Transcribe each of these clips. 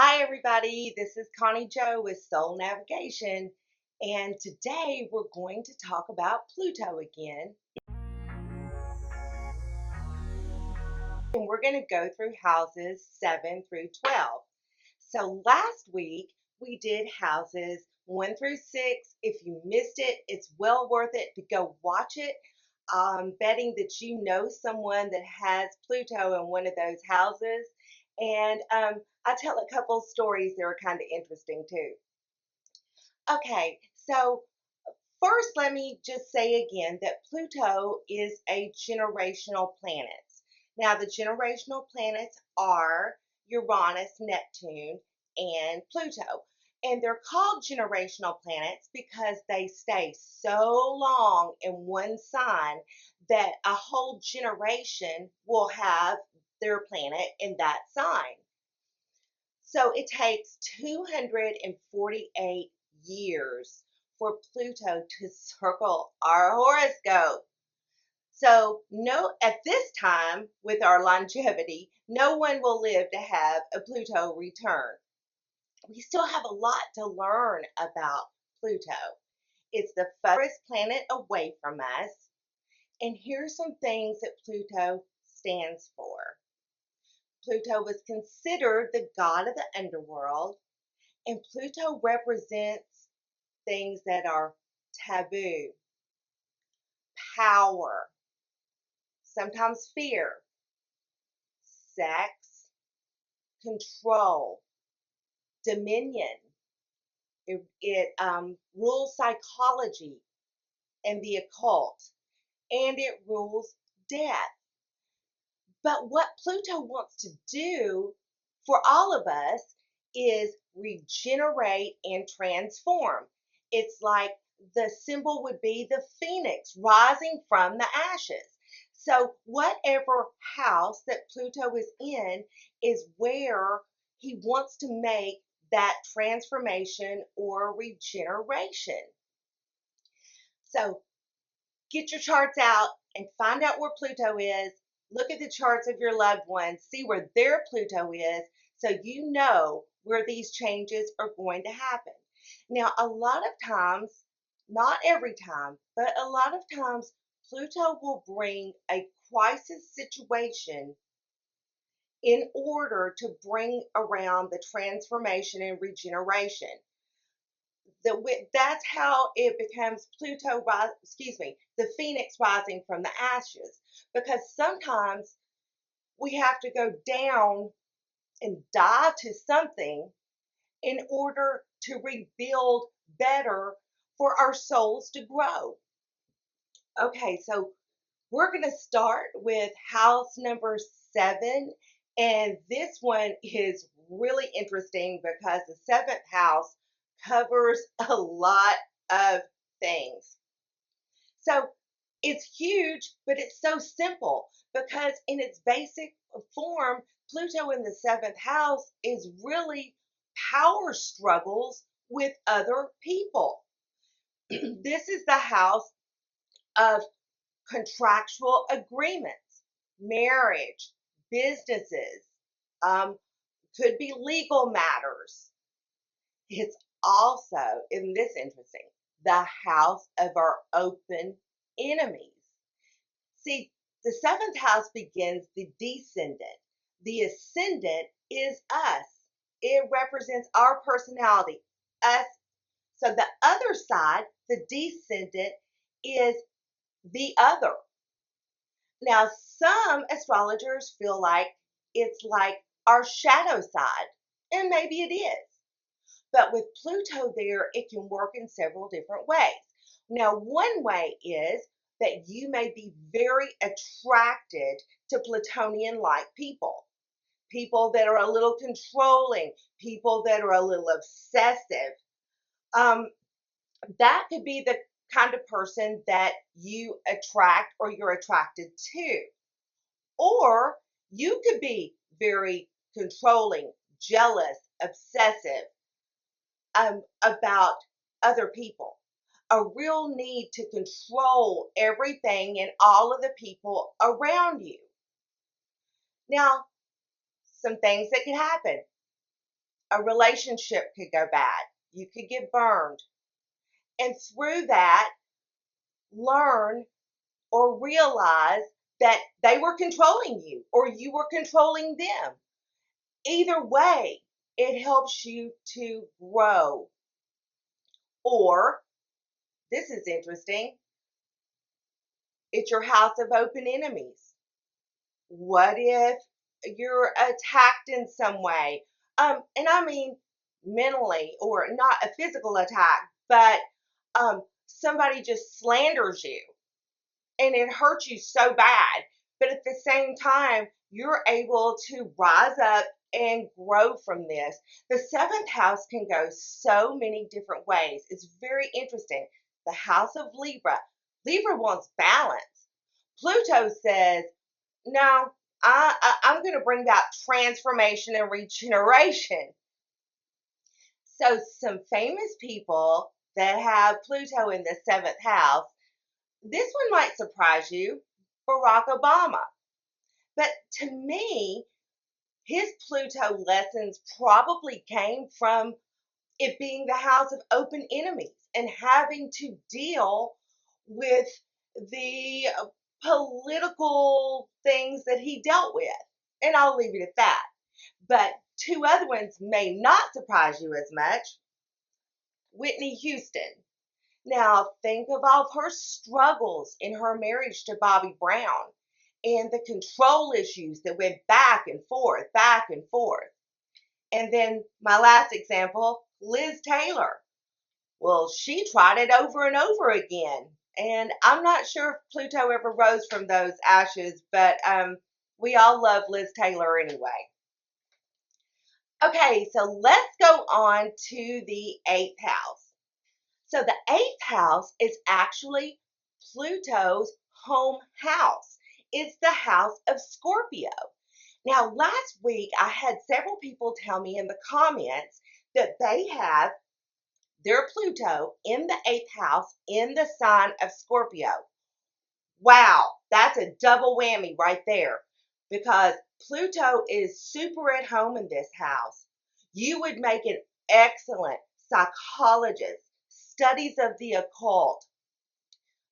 Hi, everybody. This is Connie Jo with Soul Navigation, and today we're going to talk about Pluto again. And we're going to go through houses 7 through 12. So last week we did houses 1 through 6. If you missed it, it's well worth it to go watch it. I'm betting that you know someone that has Pluto in one of those houses. And I tell a couple stories that are kind of interesting too. Okay, so first, let me just say again that Pluto is a generational planet. Now, the generational planets are Uranus, Neptune, and Pluto. And they're called generational planets because they stay so long in one sign that a whole generation will have their planet in that sign. So it takes 248 years for Pluto to circle our horoscope. So no, at this time with our longevity, no one will live to have a Pluto return. We still have a lot to learn about Pluto. It's the furthest planet away from us. And here's some things that Pluto stands for. Pluto was considered the god of the underworld, and Pluto represents things that are taboo, power, sometimes fear, sex, control, dominion. It rules psychology and the occult, and it rules death. But what Pluto wants to do for all of us is regenerate and transform. It's like the symbol would be the phoenix rising from the ashes. So, whatever house that Pluto is in is where he wants to make that transformation or regeneration. So, get your charts out and find out where Pluto is. Look at the charts of your loved ones, see where their Pluto is, so you know where these changes are going to happen. Now, a lot of times, not every time, but a lot of times, Pluto will bring a crisis situation in order to bring around the transformation and regeneration. That's how it becomes the phoenix rising from the ashes. Because sometimes we have to go down and die to something in order to rebuild better for our souls to grow. Okay, so we're going to start with house number 7. And this one is really interesting because the seventh house covers a lot of things. So it's huge, but it's so simple because in its basic form, Pluto in the seventh house is really power struggles with other people. This is the house of contractual agreements, marriage, businesses, um, could be legal matters. It's also, isn't this interesting, the house of our open enemies. See, the seventh house begins the descendant. The ascendant is us. It represents our personality, us. So the other side, the descendant, is the other. Now, some astrologers feel like it's like our shadow side, and maybe it is. But with Pluto there, it can work in several different ways. Now, one way is that you may be very attracted to Plutonian like people, people that are a little controlling, people that are a little obsessive. Um, that could be the kind of person that you attract or you're attracted to. Or you could be very controlling, jealous, obsessive about other people. A real need to control everything and all of the people around you. Now, some things that could happen. A relationship could go bad. You could get burned. And through that, learn or realize that they were controlling you or you were controlling them. Either way, it helps you to grow. Or, this is interesting, it's your house of open enemies. What if you're attacked in some way? And I mean mentally, or not a physical attack, but somebody just slanders you and it hurts you so bad. But at the same time, you're able to rise up and grow from this. The seventh house can go so many different ways. It's very interesting. The house of Libra. Libra wants balance. Pluto says, no, I'm going to bring about transformation and regeneration. So some famous people that have Pluto in the seventh house, this one might surprise you, Barack Obama. But to me, his Pluto lessons probably came from it being the house of open enemies and having to deal with the political things that he dealt with. And I'll leave it at that. But two other ones may not surprise you as much. Whitney Houston. Now, think of all of her struggles in her marriage to Bobby Brown and the control issues that went back and forth, back and forth. And then my last example, Liz Taylor. Well, she tried it over and over again. And I'm not sure if Pluto ever rose from those ashes, but we all love Liz Taylor anyway. Okay, so let's go on to the 8th house. So the 8th house is actually Pluto's home house. It's the house of Scorpio. Now, last week I had several people tell me in the comments that they have their Pluto in the 8th house in the sign of Scorpio. Wow, that's a double whammy right there because Pluto is super at home in this house. You would make an excellent psychologist, studies of the occult.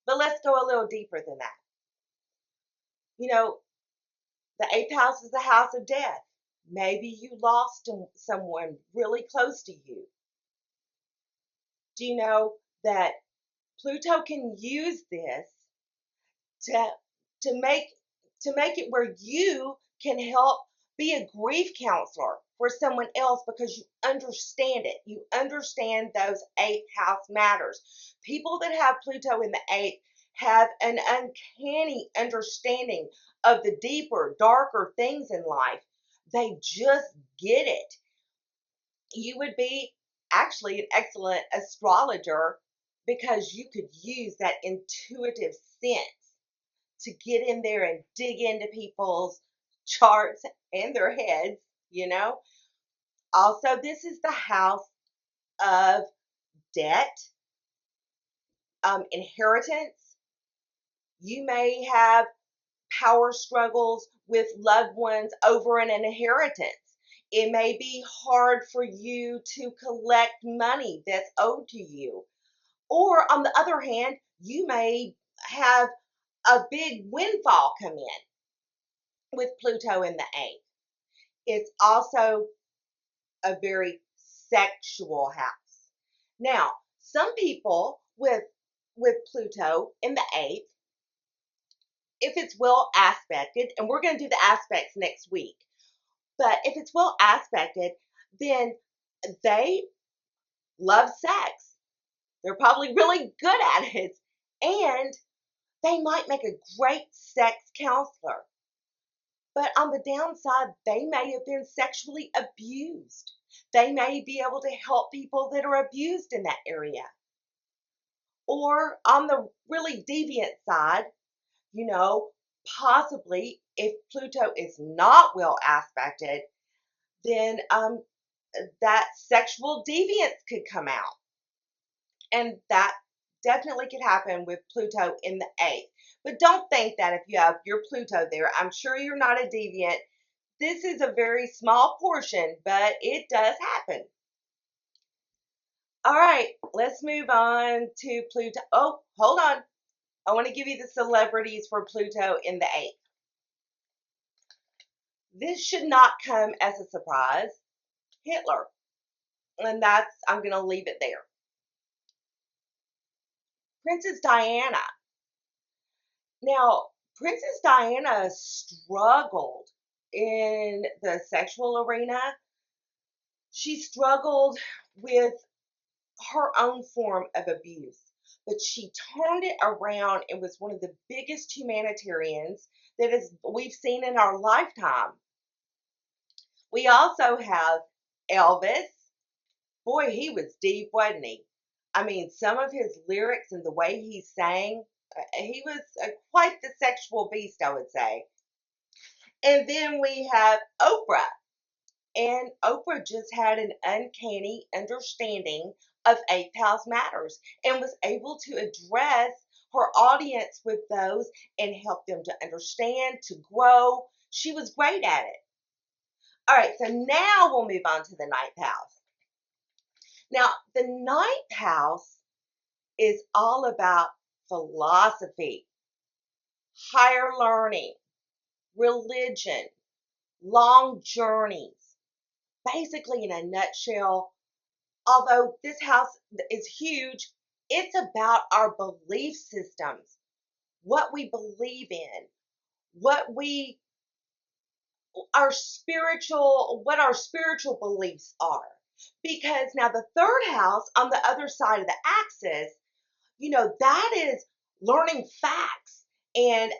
But let's go a little deeper than that. You know, the 8th house is the house of death. Maybe you lost someone really close to you. Do you know that Pluto can use this to to make it where you can help be a grief counselor for someone else because you understand it. You understand those 8th house matters. People that have Pluto in the 8th have an uncanny understanding of the deeper, darker things in life. They just get it. You would be actually an excellent astrologer because you could use that intuitive sense to get in there and dig into people's charts and their heads, you know. Also, this is the house of debt, inheritance. You may have power struggles with loved ones over an inheritance. It may be hard for you to collect money that's owed to you. Or on the other hand, you may have a big windfall come in with Pluto in the 8th. It's also a very sexual house. Now, some people with Pluto in the 8th, if it's well aspected, and we're going to do the aspects next week, but if it's well aspected, then they love sex. They're probably really good at it, and they might make a great sex counselor. But on the downside, they may have been sexually abused. They may be able to help people that are abused in that area. Or on the really deviant side, you know, possibly if Pluto is not well aspected, then that sexual deviance could come out. And that definitely could happen with Pluto in the 8th. But don't think that if you have your Pluto there, I'm sure you're not a deviant. This is a very small portion, but it does happen. All right, let's move on to Pluto. Oh, hold on. I want to give you the celebrities for Pluto in the 8th. This should not come as a surprise. Hitler. And I'm going to leave it there. Princess Diana. Now, Princess Diana struggled in the sexual arena. She struggled with her own form of abuse, but she turned it around and was one of the biggest humanitarians we've seen in our lifetime. We also have Elvis. Boy, he was deep, wasn't he? I mean, some of his lyrics and the way he sang, he was quite the sexual beast, I would say. And then we have Oprah. And Oprah just had an uncanny understanding of 8th house matters and was able to address her audience with those and help them to understand, to grow. She was great at it. All right, so now we'll move on to the 9th house. Now, the 9th house is all about philosophy, higher learning, religion, long journeys. Basically, in a nutshell, although this house is huge, it's about our belief systems, what we believe in, what our spiritual beliefs are. Because now the 3rd house on the other side of the axis, that is learning facts. And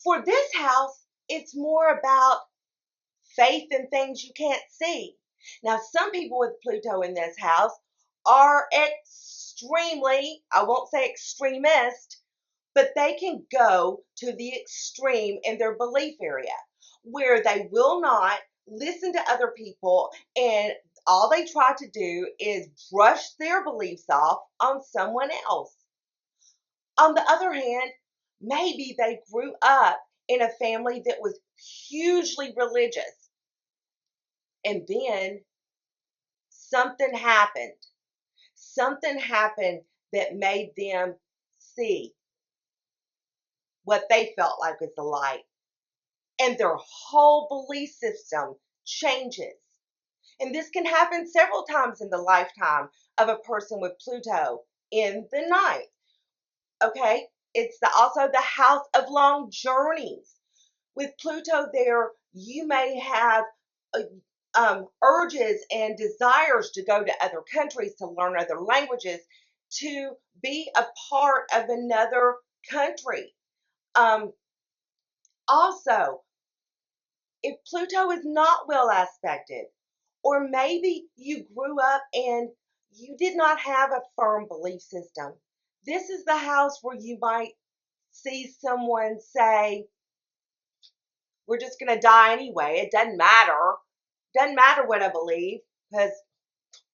for this house, it's more about faith in things you can't see. Now, some people with Pluto in this house are extremely, I won't say extremist, but they can go to the extreme in their belief area where they will not listen to other people and all they try to do is brush their beliefs off on someone else. On the other hand, maybe they grew up in a family that was hugely religious. And then something happened. Something happened that made them see what they felt like was the light. And their whole belief system changes. And this can happen several times in the lifetime of a person with Pluto in the 9th. Okay? It's also the house of long journeys. With Pluto there, you may have urges and desires to go to other countries, to learn other languages, to be a part of another country. Also, if Pluto is not well aspected, or maybe you grew up and you did not have a firm belief system, this is the house where you might see someone say, we're just going to die anyway. It doesn't matter. Doesn't matter what I believe because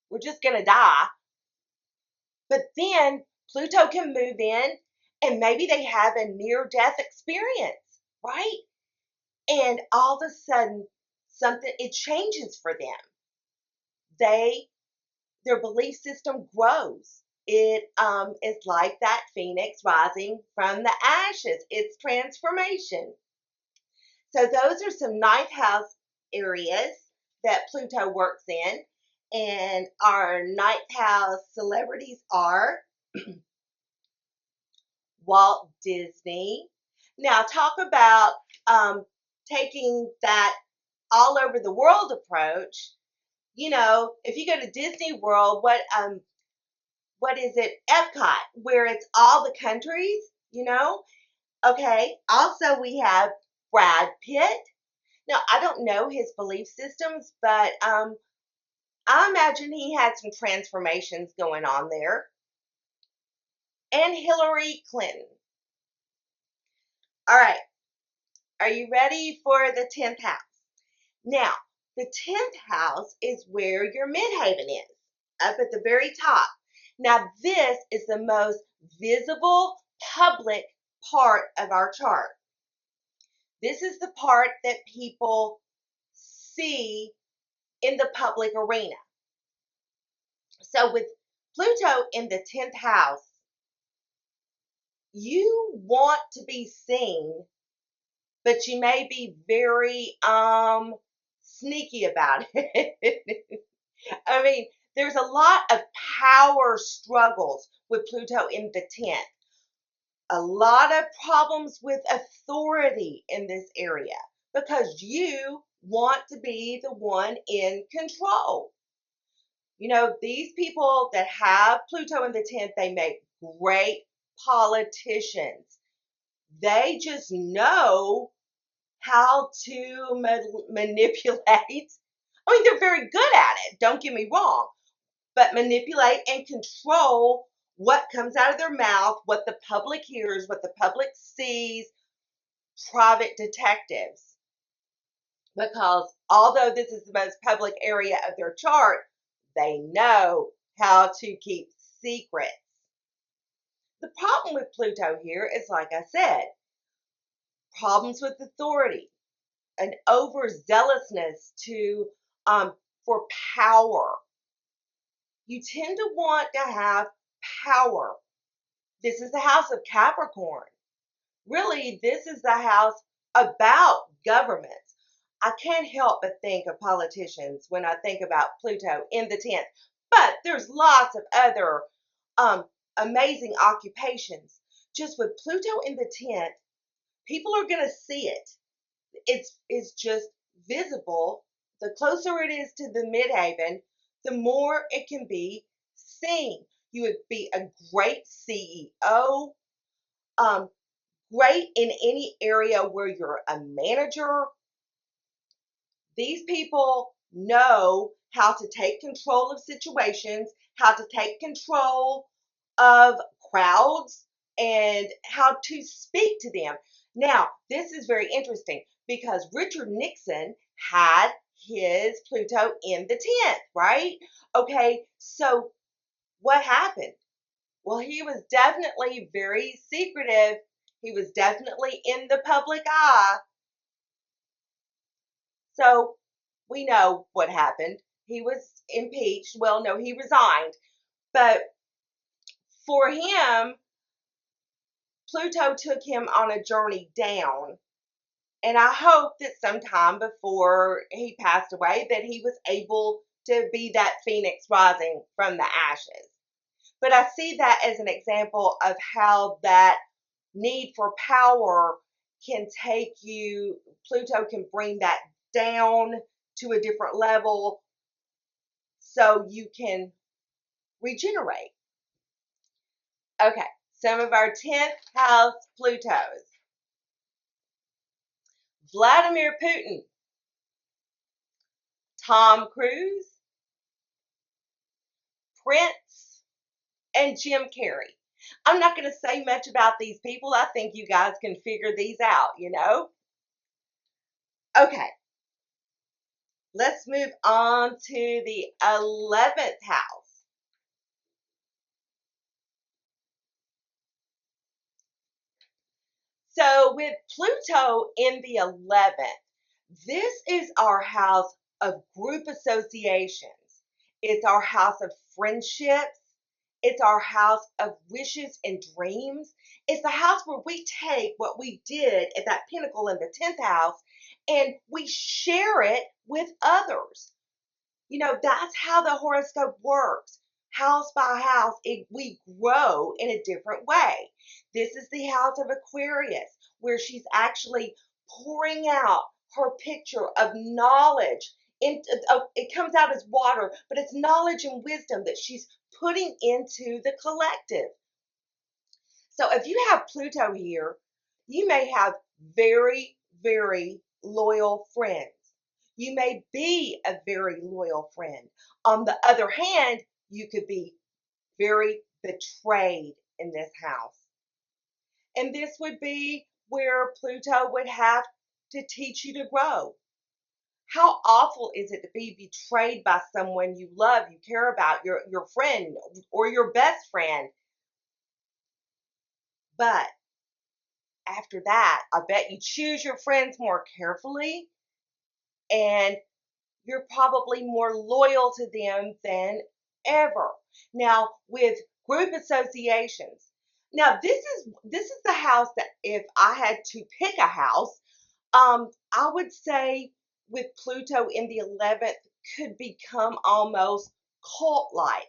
we're just going to die. But then Pluto can move in and maybe they have a near-death experience, right? And all of a sudden, it changes for them. Their belief system grows. It is like that phoenix rising from the ashes. It's transformation. So those are some 9th house areas that Pluto works in. And our 9th house celebrities are Walt Disney. Now, talk about taking that all over the world approach. If you go to Disney World, what is it? Epcot, where it's all the countries. Okay. Also, we have Brad Pitt. Now, I don't know his belief systems, but I imagine he had some transformations going on there. And Hillary Clinton. All right. Are you ready for the 10th house? Now, the 10th house is where your midhaven is, up at the very top. Now, this is the most visible, public part of our chart. This is the part that people see in the public arena. So with Pluto in the 10th house, you want to be seen, but you may be very sneaky about it. I mean, there's a lot of power struggles with Pluto in the 10th. A lot of problems with authority in this area because you want to be the one in control. You know, these people that have Pluto in the 10th, they make great politicians. They just know how to manipulate. I mean, they're very good at it, don't get me wrong, but manipulate and control what comes out of their mouth, what the public hears, what the public sees, private detectives. Because although this is the most public area of their chart, they know how to keep secrets. The problem with Pluto here is, like I said, problems with authority, an overzealousness for power. You tend to want to have power. This is the house of Capricorn. Really, this is the house about governments. I can't help but think of politicians when I think about Pluto in the 10th. But there's lots of other amazing occupations. Just with Pluto in the 10th, people are going to see it. It's just visible. The closer it is to the midhaven, the more it can be seen. You would be a great CEO, great in any area where you're a manager. These people know how to take control of situations, how to take control of crowds, and how to speak to them. Now, this is very interesting because Richard Nixon had his Pluto in the 10th, right? Okay, so what happened? Well, he was definitely very secretive. He was definitely in the public eye. So we know what happened. He was impeached. Well, no, he resigned. But for him, Pluto took him on a journey down. And I hope that sometime before he passed away that he was able to be that phoenix rising from the ashes. But I see that as an example of how that need for power can take you, Pluto can bring that down to a different level so you can regenerate. Okay, some of our 10th house Plutos. Vladimir Putin, Tom Cruise, Prince, and Jim Carrey. I'm not going to say much about these people. I think you guys can figure these out, you know? Okay, let's move on to the 11th house. So with Pluto in the 11th, this is our house of group associations. It's our house of friendships. It's our house of wishes and dreams. It's the house where we take what we did at that pinnacle in the 10th house and we share it with others. You know, that's how the horoscope works. House by house, we grow in a different way. This is the house of Aquarius, where she's actually pouring out her picture of knowledge. It comes out as water, but it's knowledge and wisdom that she's putting into the collective. So if you have Pluto here, you may have very, very loyal friends. You may be a very loyal friend. On the other hand, you could be very betrayed in this house. And this would be where Pluto would have to teach you to grow. How awful is it to be betrayed by someone you love, you care about, your friend or your best friend? But after that, I bet you choose your friends more carefully, and you're probably more loyal to them than ever. Now, with group associations, now this is the house that if I had to pick a house, I would say with Pluto in the 11th could become almost cult-like.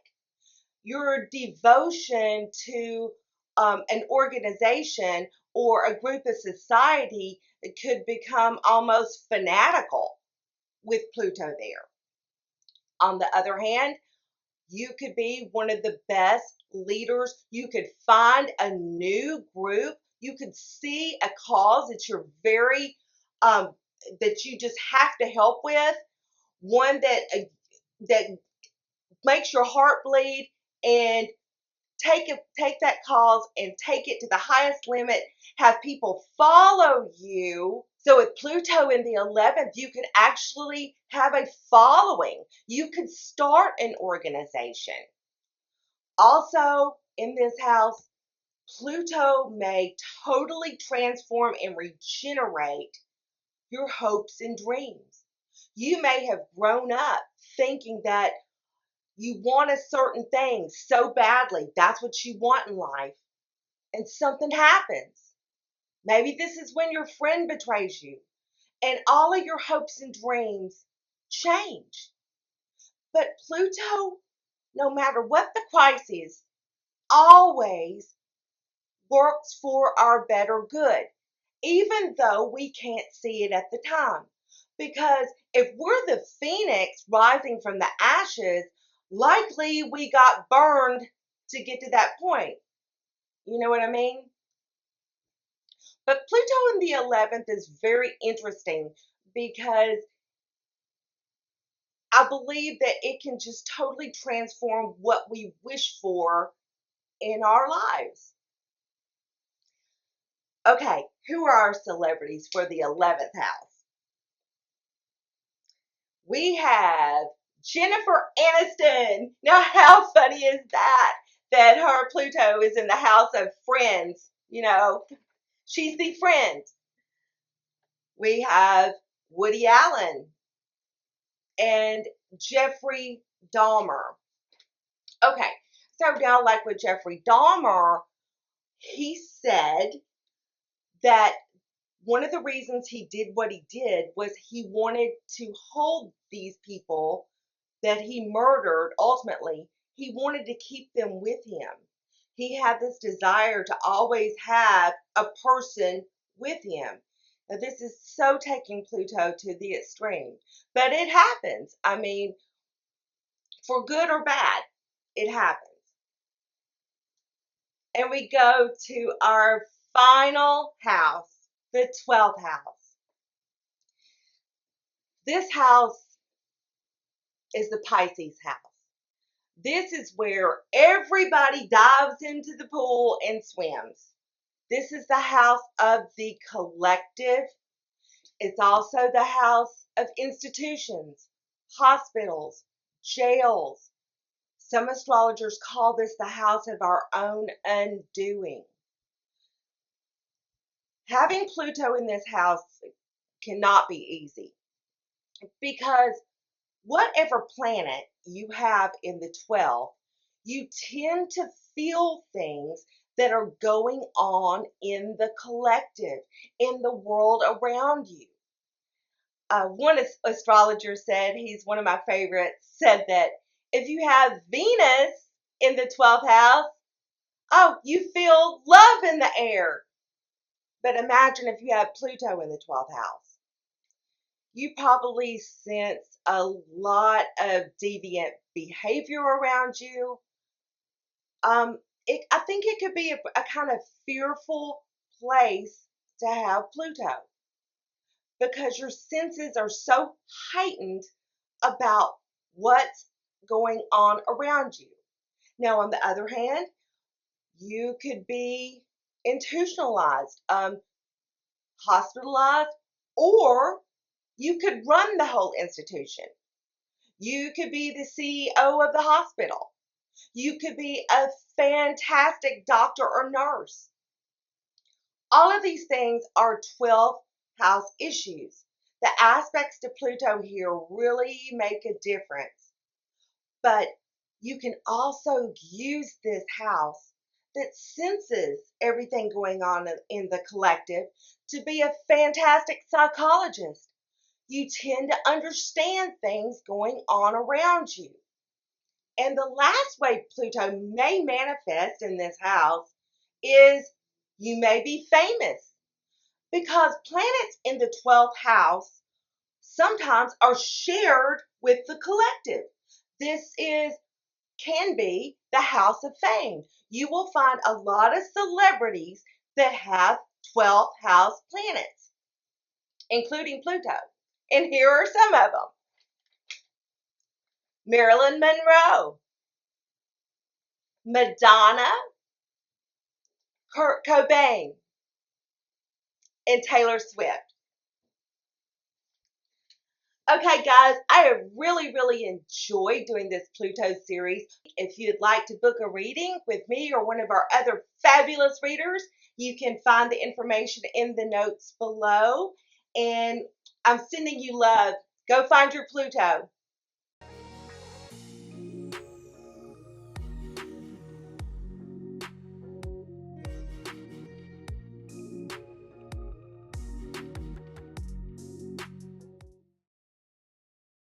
Your devotion to an organization or a group of society could become almost fanatical with Pluto there. On the other hand, you could be one of the best leaders. You could find a new group. You could see a cause that you're very, that you just have to help with, one that makes your heart bleed, and take that cause and take it to the highest limit, have people follow you. So with Pluto in the 11th, you could actually have a following. You could start an organization. Also in this house, Pluto may totally transform and regenerate your hopes and dreams. You may have grown up thinking that you want a certain thing so badly. That's what you want in life. And something happens. Maybe this is when your friend betrays you and all of your hopes and dreams change. But Pluto, no matter what the price is, always works for our better good, even though we can't see it at the time. Because if we're the phoenix rising from the ashes, likely we got burned to get to that point. You know what I mean? But Pluto in the 11th is very interesting because I believe that it can just totally transform what we wish for in our lives. Okay, who are our celebrities for the 11th house? We have Jennifer Aniston. Now, how funny is that? That her Pluto is in the house of friends. You know, she's the friend. We have Woody Allen and Jeffrey Dahmer. Okay, so now, like with Jeffrey Dahmer, he said that one of the reasons he did what he did was he wanted to hold these people that he murdered ultimately. He wanted to keep them with him. He had this desire to always have a person with him. Now, this is so taking Pluto to the extreme, but it happens. I mean, for good or bad, it happens. And we go to our final house, the 12th house. This house is the Pisces house. This is where everybody dives into the pool and swims. This is the house of the collective. It's also the house of institutions, hospitals, jails. Some astrologers call this the house of our own undoing. Having Pluto in this house cannot be easy because whatever planet you have in the 12th, you tend to feel things that are going on in the collective, in the world around you. One astrologer said, he's one of my favorites, said that if you have Venus in the 12th house, oh, you feel love in the air. But imagine if you have Pluto in the 12th house. You probably sense a lot of deviant behavior around you. I think it could be a kind of fearful place to have Pluto because your senses are so heightened about what's going on around you. Now, on the other hand, you could be institutionalized, hospitalized, or you could run the whole institution. You could be the CEO of the hospital. You could be a fantastic doctor or nurse. All of these things are 12th house issues. The aspects to Pluto here really make a difference. But you can also use this house that senses everything going on in the collective to be a fantastic psychologist. You tend to understand things going on around you. And the last way Pluto may manifest in this house is you may be famous, because planets in the 12th house sometimes are shared with the collective. This can be the house of fame. You will find a lot of celebrities that have 12th house planets, including Pluto. And here are some of them: Marilyn Monroe, Madonna, Kurt Cobain, and Taylor Swift. Okay, guys, I have really enjoyed doing this Pluto series. If you'd like to book a reading with me or one of our other fabulous readers, you can find the information in the notes below. And I'm sending you love. Go find your Pluto.